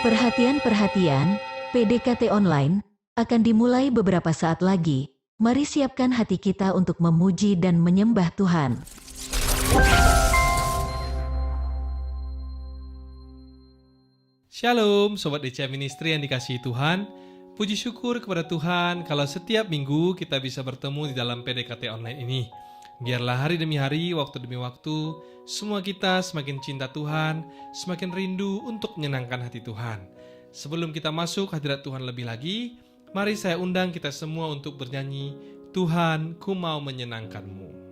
Perhatian, PDKT online akan dimulai beberapa saat lagi. Mari siapkan hati kita untuk memuji dan menyembah Tuhan. Shalom Sobat DCA Ministry yang dikasihi Tuhan. Puji syukur kepada Tuhan kalau setiap minggu kita bisa bertemu di dalam PDKT online ini. Biarlah hari demi hari, waktu demi waktu, semua kita semakin cinta Tuhan, semakin rindu untuk menyenangkan hati Tuhan. Sebelum kita masuk hadirat Tuhan lebih lagi, mari saya undang kita semua untuk bernyanyi, Tuhan, ku mau menyenangkan-Mu.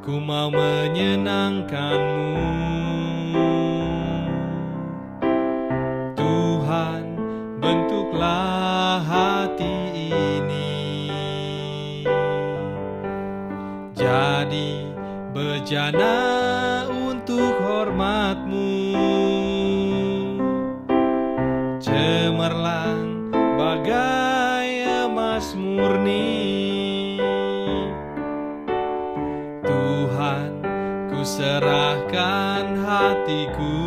Ku mau menyenangkan-Mu, Tuhan, bentuklah hati ini jadi bejana untuk hormat-Mu, cemerlang bagai emas murni. Tuhan, ku serahkan hatiku,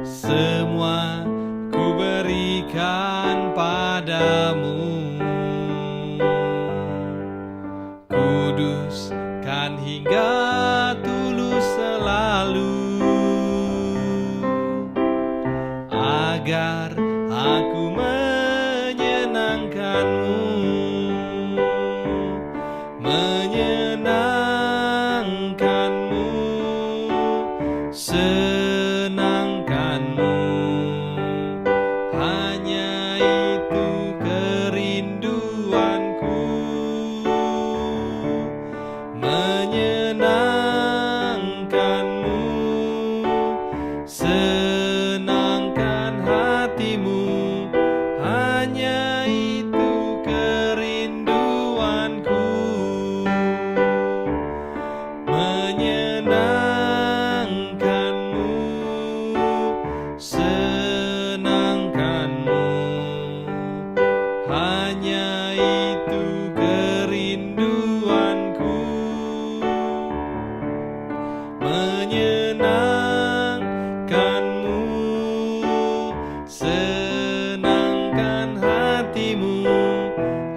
semua ku berikan padamu. Kuduskan hingga tulus selalu, agar aku menyenangkan-Mu. Menyenangkan-Mu, senangkan-Mu, hanya itu kerinduanku. Menyenangkan-Mu, senangkan hatimu, hanya itu kerinduanku. Menyenangkan-Mu, senangkan-Mu, hanya itu kerinduanku. Menyenangkan-Mu, senangkan hatimu,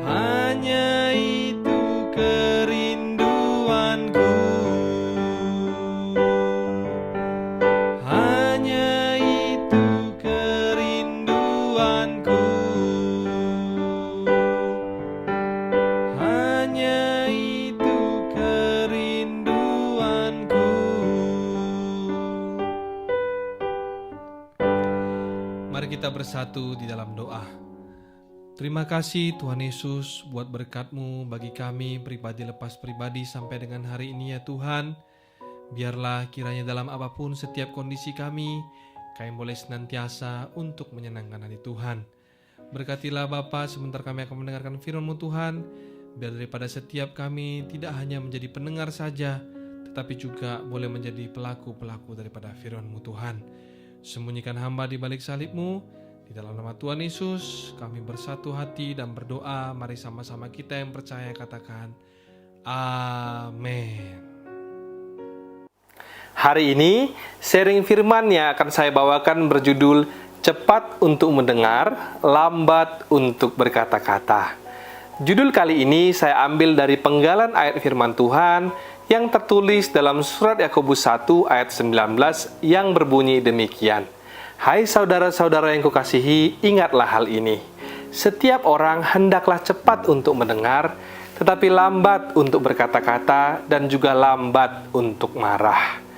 hanya itu kerinduanku. Hanya itu kerinduanku. Hanya itu kerinduanku. Mari kita bersatu di dalam doa. Terima kasih Tuhan Yesus buat berkat-Mu bagi kami pribadi lepas pribadi sampai dengan hari ini ya Tuhan. Biarlah kiranya dalam apapun setiap kondisi kami boleh senantiasa untuk menyenangkan hati Tuhan. Berkatilah Bapa sebentar kami akan mendengarkan firman-Mu Tuhan. Biar daripada setiap kami tidak hanya menjadi pendengar saja, tetapi juga boleh menjadi pelaku-pelaku daripada firman-Mu Tuhan. Sembunyikan hamba di balik salib-Mu. Di dalam nama Tuhan Yesus, kami bersatu hati dan berdoa. Mari sama-sama kita yang percaya katakan, Amin. Hari ini, sharing firman yang akan saya bawakan berjudul, Cepat untuk mendengar, lambat untuk berkata-kata. Judul kali ini saya ambil dari penggalan ayat firman Tuhan yang tertulis dalam surat Yakobus 1 ayat 19 yang berbunyi demikian. Hai saudara-saudara yang kukasihi, ingatlah hal ini. Setiap orang hendaklah cepat untuk mendengar, tetapi lambat untuk berkata-kata dan juga lambat untuk marah.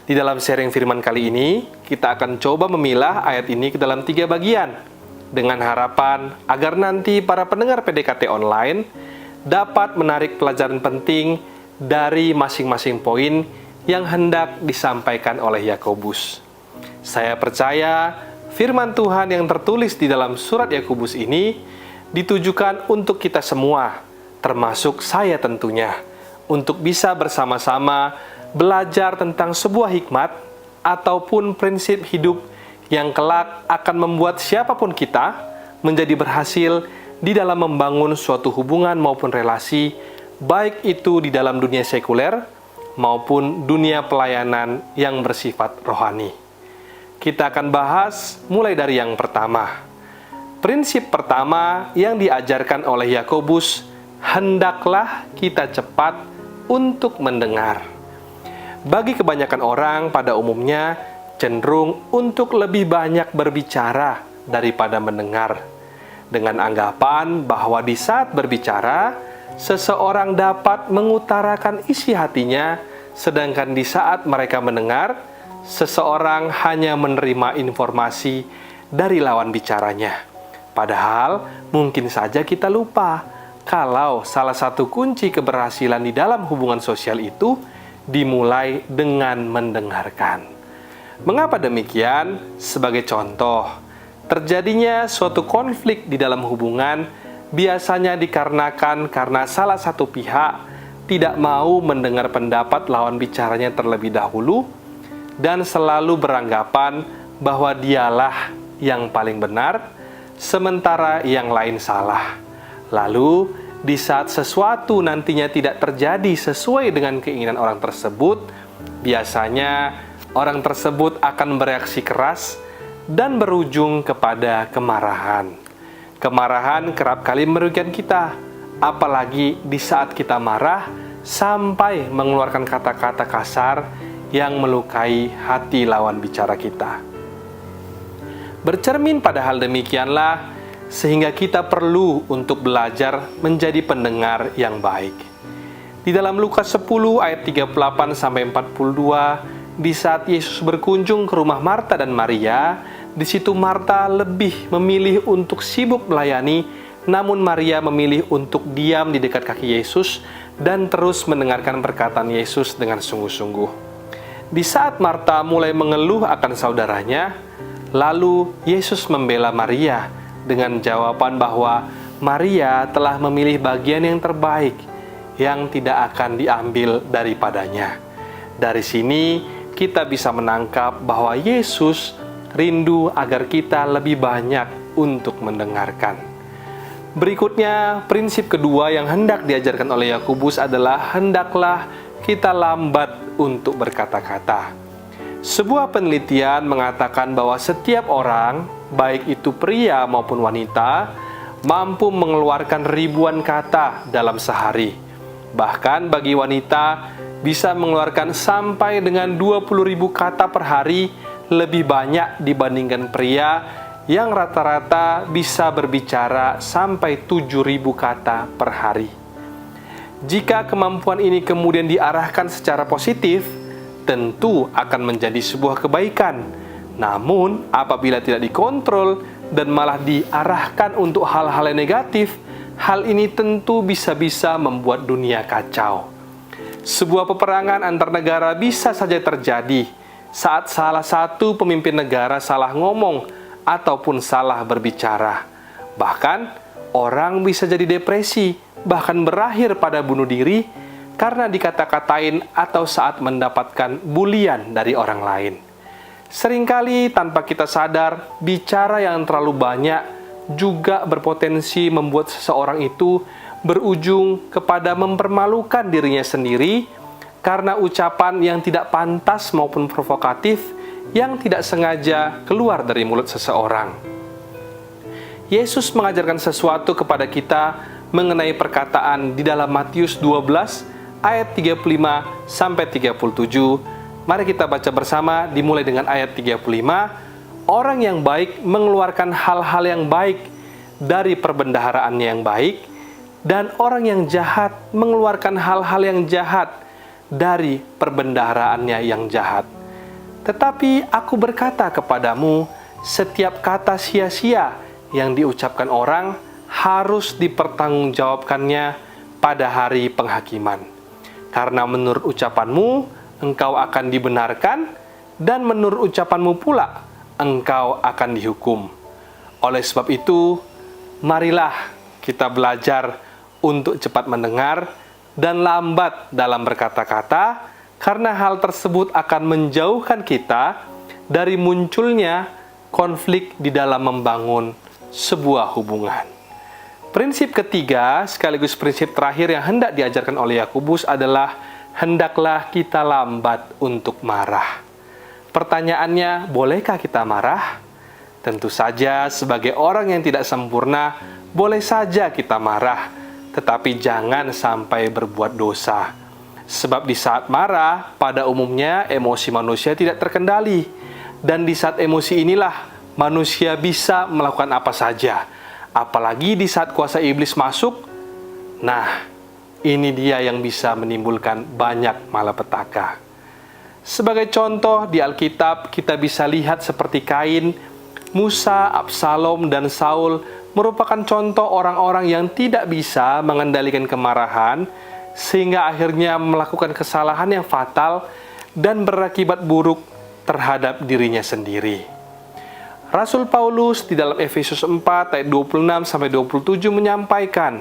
Di dalam sharing firman kali ini, kita akan coba memilah ayat ini ke dalam 3 bagian, dengan harapan agar nanti para pendengar PDKT online dapat menarik pelajaran penting dari masing-masing poin yang hendak disampaikan oleh Yakobus. Saya percaya firman Tuhan yang tertulis di dalam surat Yakobus ini ditujukan untuk kita semua, termasuk saya tentunya, untuk bisa bersama-sama belajar tentang sebuah hikmat ataupun prinsip hidup yang kelak akan membuat siapapun kita menjadi berhasil di dalam membangun suatu hubungan maupun relasi, baik itu di dalam dunia sekuler maupun dunia pelayanan yang bersifat rohani. Kita akan bahas mulai dari yang pertama. Prinsip pertama yang diajarkan oleh Yakobus, hendaklah kita cepat untuk mendengar. Bagi kebanyakan orang pada umumnya cenderung untuk lebih banyak berbicara daripada mendengar, dengan anggapan bahwa di saat berbicara, seseorang dapat mengutarakan isi hatinya, sedangkan di saat mereka mendengar, seseorang hanya menerima informasi dari lawan bicaranya. Padahal mungkin saja kita lupa kalau salah satu kunci keberhasilan di dalam hubungan sosial itu dimulai dengan mendengarkan. Mengapa demikian? Sebagai contoh, terjadinya suatu konflik di dalam hubungan biasanya dikarenakan karena salah satu pihak tidak mau mendengar pendapat lawan bicaranya terlebih dahulu dan selalu beranggapan bahwa dialah yang paling benar, sementara yang lain salah. Lalu, di saat sesuatu nantinya tidak terjadi sesuai dengan keinginan orang tersebut, biasanya orang tersebut akan bereaksi keras dan berujung kepada kemarahan. Kemarahan kerap kali merugikan kita, apalagi di saat kita marah sampai mengeluarkan kata-kata kasar yang melukai hati lawan bicara kita. Bercermin pada hal demikianlah, sehingga kita perlu untuk belajar menjadi pendengar yang baik. Di dalam Lukas 10 ayat 38-42, di saat Yesus berkunjung ke rumah Marta dan Maria, di situ Marta lebih memilih untuk sibuk melayani, namun Maria memilih untuk diam di dekat kaki Yesus dan terus mendengarkan perkataan Yesus dengan sungguh-sungguh. Di saat Marta mulai mengeluh akan saudaranya, lalu Yesus membela Maria dengan jawaban bahwa Maria telah memilih bagian yang terbaik yang tidak akan diambil daripadanya. Dari sini kita bisa menangkap bahwa Yesus rindu agar kita lebih banyak untuk mendengarkan. Berikutnya, prinsip kedua yang hendak diajarkan oleh Yakobus adalah hendaklah kita lambat untuk berkata-kata. Sebuah penelitian mengatakan bahwa setiap orang, baik itu pria maupun wanita, mampu mengeluarkan ribuan kata dalam sehari. Bahkan bagi wanita, bisa mengeluarkan sampai dengan 20.000 kata per hari, lebih banyak dibandingkan pria yang rata-rata bisa berbicara sampai 7.000 kata per hari. Jika kemampuan ini kemudian diarahkan secara positif, tentu akan menjadi sebuah kebaikan. Namun, apabila tidak dikontrol dan malah diarahkan untuk hal-hal yang negatif, hal ini tentu bisa-bisa membuat dunia kacau. Sebuah peperangan antar negara bisa saja terjadi saat salah satu pemimpin negara salah ngomong ataupun salah berbicara. Bahkan, orang bisa jadi depresi, bahkan berakhir pada bunuh diri karena dikata-katain atau saat mendapatkan bulian dari orang lain. Seringkali tanpa kita sadar, bicara yang terlalu banyak juga berpotensi membuat seseorang itu berujung kepada mempermalukan dirinya sendiri karena ucapan yang tidak pantas maupun provokatif yang tidak sengaja keluar dari mulut seseorang. Yesus mengajarkan sesuatu kepada kita mengenai perkataan di dalam Matius 12 ayat 35-37. Mari kita baca bersama, dimulai dengan ayat 35. Orang yang baik mengeluarkan hal-hal yang baik dari perbendaharaannya yang baik, dan orang yang jahat mengeluarkan hal-hal yang jahat dari perbendaharaannya yang jahat. Tetapi aku berkata kepadamu, setiap kata sia-sia yang diucapkan orang harus dipertanggungjawabkannya pada hari penghakiman. Karena menurut ucapanmu, engkau akan dibenarkan, dan menurut ucapanmu pula, engkau akan dihukum. Oleh sebab itu, marilah kita belajar untuk cepat mendengar dan lambat dalam berkata-kata, karena hal tersebut akan menjauhkan kita dari munculnya konflik di dalam membangun sebuah hubungan. Prinsip ketiga, sekaligus prinsip terakhir yang hendak diajarkan oleh Yakobus adalah hendaklah kita lambat untuk marah. Pertanyaannya, bolehkah kita marah? Tentu saja, sebagai orang yang tidak sempurna, boleh saja kita marah, tetapi jangan sampai berbuat dosa. Sebab di saat marah, pada umumnya emosi manusia tidak terkendali. Dan di saat emosi inilah, manusia bisa melakukan apa saja. Apalagi di saat kuasa iblis masuk, nah, ini dia yang bisa menimbulkan banyak malapetaka. Sebagai contoh, di Alkitab kita bisa lihat seperti Kain, Musa, Absalom, dan Saul merupakan contoh orang-orang yang tidak bisa mengendalikan kemarahan, sehingga akhirnya melakukan kesalahan yang fatal dan berakibat buruk terhadap dirinya sendiri. Rasul Paulus di dalam Efesus 4 ayat 26-27 menyampaikan,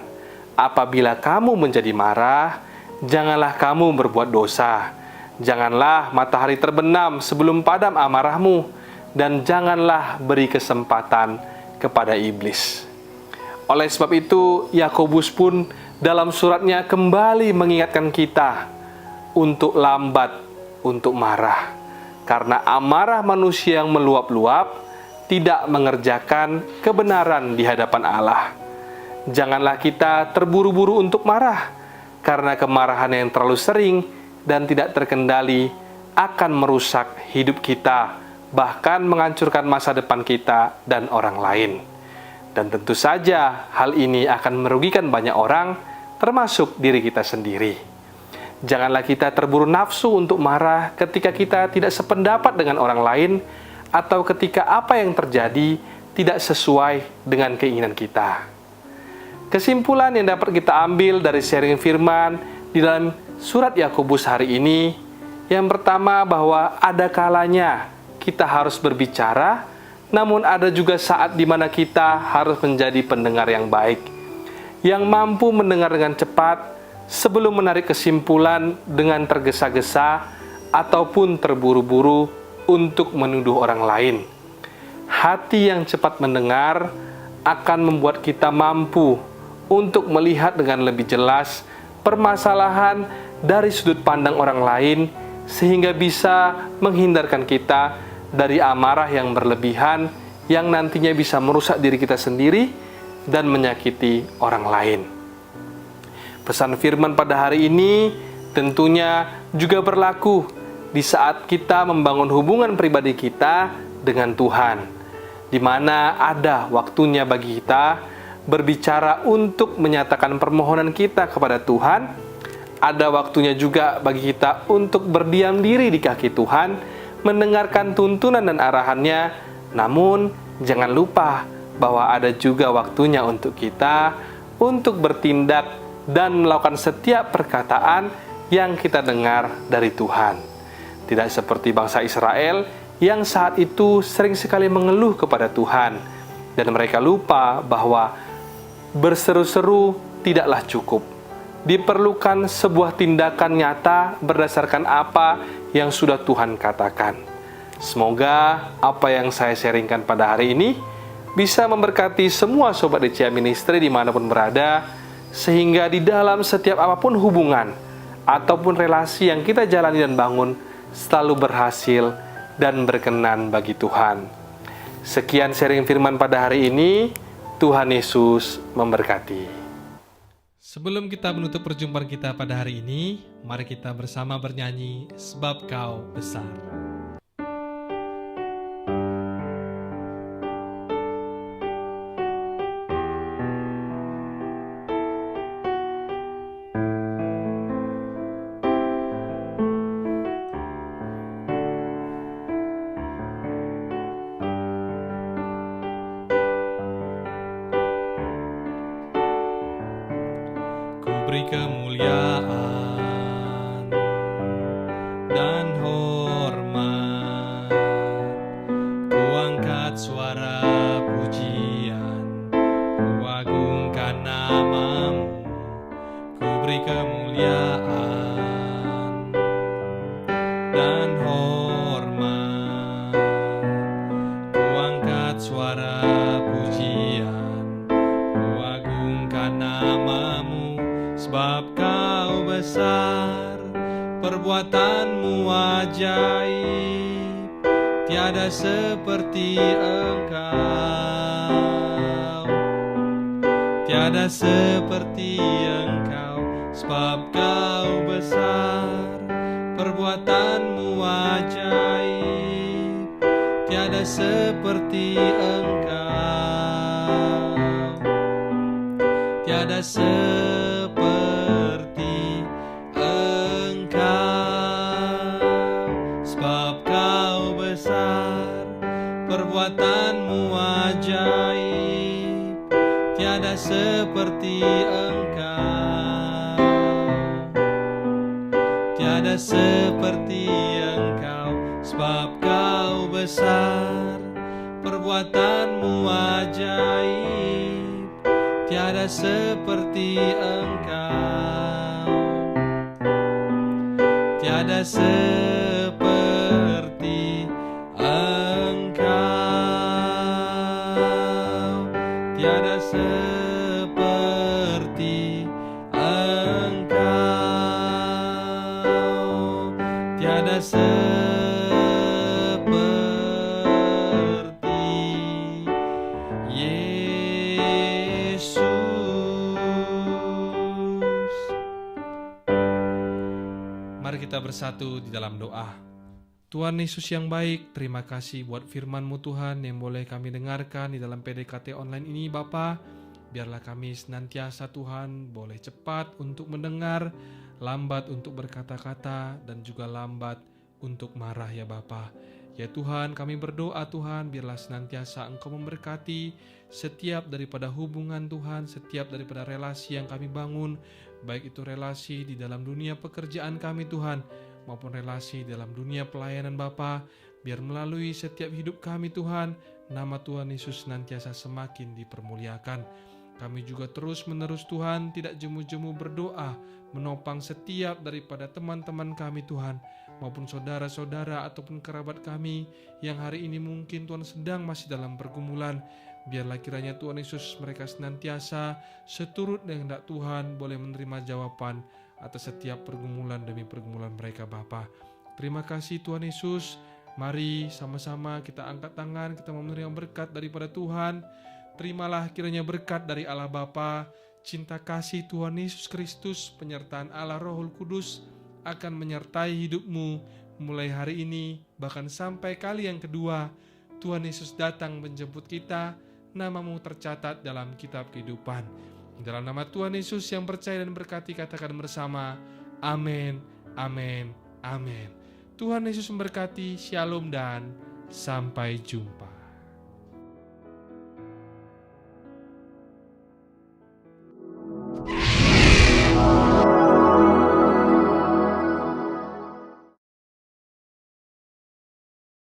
apabila kamu menjadi marah, janganlah kamu berbuat dosa. Janganlah matahari terbenam sebelum padam amarahmu, dan janganlah beri kesempatan kepada iblis. Oleh sebab itu, Yakobus pun dalam suratnya kembali mengingatkan kita untuk lambat untuk marah. Karena amarah manusia yang meluap-luap tidak mengerjakan kebenaran di hadapan Allah. Janganlah kita terburu-buru untuk marah, karena kemarahan yang terlalu sering dan tidak terkendali akan merusak hidup kita, bahkan menghancurkan masa depan kita dan orang lain. Dan tentu saja hal ini akan merugikan banyak orang, termasuk diri kita sendiri. Janganlah kita terburu nafsu untuk marah ketika kita tidak sependapat dengan orang lain, atau ketika apa yang terjadi tidak sesuai dengan keinginan kita. Kesimpulan yang dapat kita ambil dari sharing firman di dalam surat Yakobus hari ini, yang pertama bahwa ada kalanya kita harus berbicara, namun ada juga saat di mana kita harus menjadi pendengar yang baik, yang mampu mendengar dengan cepat sebelum menarik kesimpulan dengan tergesa-gesa ataupun terburu-buru untuk menuduh orang lain. Hati yang cepat mendengar akan membuat kita mampu untuk melihat dengan lebih jelas permasalahan dari sudut pandang orang lain, sehingga bisa menghindarkan kita dari amarah yang berlebihan yang nantinya bisa merusak diri kita sendiri dan menyakiti orang lain. Pesan firman pada hari ini tentunya juga berlaku di saat kita membangun hubungan pribadi kita dengan Tuhan, di mana ada waktunya bagi kita berbicara untuk menyatakan permohonan kita kepada Tuhan. Ada waktunya juga bagi kita untuk berdiam diri di kaki Tuhan, mendengarkan tuntunan dan arahannya. Namun, jangan lupa bahwa ada juga waktunya untuk kita untuk bertindak dan melakukan setiap perkataan yang kita dengar dari Tuhan. Tidak seperti bangsa Israel yang saat itu sering sekali mengeluh kepada Tuhan, dan mereka lupa bahwa berseru-seru tidaklah cukup. Diperlukan sebuah tindakan nyata berdasarkan apa yang sudah Tuhan katakan. Semoga apa yang saya sharingkan pada hari ini bisa memberkati semua Sobat DCA Ministry dimanapun berada, sehingga di dalam setiap apapun hubungan ataupun relasi yang kita jalani dan bangun selalu berhasil dan berkenan bagi Tuhan. Sekian sharing firman pada hari ini. Tuhan Yesus memberkati. Sebelum kita menutup perjumpaan kita pada hari ini, mari kita bersama bernyanyi Sebab Kau Besar. Beri kemuliaan dan hormat, ku angkat suara pujian, ku agungkan nama-Mu. beri kemuliaan dan hormat. Ku angkat suara pujian, ku agungkan namamu, sebab kau besar, perbuatanmu ajaib, tiada seperti engkau, tiada seperti engkau, sebab kau besar, perbuatanmu ajaib, tiada seperti engkau, tiada seperti engkau, sebab kau besar, perbuatanmu ajaib, tiada seperti engkau, tiada seperti engkau, sebab kau besar, perbuatanmu ajaib, tiada seperti engkau, tiada seperti engkau, tiada seperti engkau, tiada seperti Yesus. Mari kita bersatu di dalam doa. Tuhan Yesus yang baik, terima kasih buat firman-Mu Tuhan yang boleh kami dengarkan di dalam PDKT online ini Bapa. Biarlah kami senantiasa Tuhan boleh cepat untuk mendengar, lambat untuk berkata-kata, dan juga lambat untuk marah ya Bapa. Ya Tuhan, kami berdoa Tuhan, biarlah senantiasa Engkau memberkati setiap daripada hubungan Tuhan, setiap daripada relasi yang kami bangun, baik itu relasi di dalam dunia pekerjaan kami Tuhan, maupun relasi dalam dunia pelayanan Bapa. Biar melalui setiap hidup kami Tuhan, nama Tuhan Yesus senantiasa semakin dipermuliakan. Kami juga terus menerus Tuhan tidak jemu-jemu berdoa, menopang setiap daripada teman-teman kami Tuhan, maupun saudara-saudara ataupun kerabat kami yang hari ini mungkin Tuhan sedang masih dalam pergumulan. Biarlah kiranya Tuhan Yesus mereka senantiasa seturut dengan kehendak Tuhan boleh menerima jawaban atas setiap pergumulan demi pergumulan mereka Bapa. Terima kasih Tuhan Yesus. Mari sama-sama kita angkat tangan, kita menerima berkat daripada Tuhan. Terimalah kiranya berkat dari Allah Bapa, cinta kasih Tuhan Yesus Kristus, penyertaan Allah Rohul Kudus akan menyertai hidupmu mulai hari ini, bahkan sampai kali yang kedua Tuhan Yesus datang menjemput kita, namamu tercatat dalam kitab kehidupan. Dalam nama Tuhan Yesus yang percaya dan berkati katakan bersama, amin, amin, amin. Tuhan Yesus memberkati, shalom dan sampai jumpa.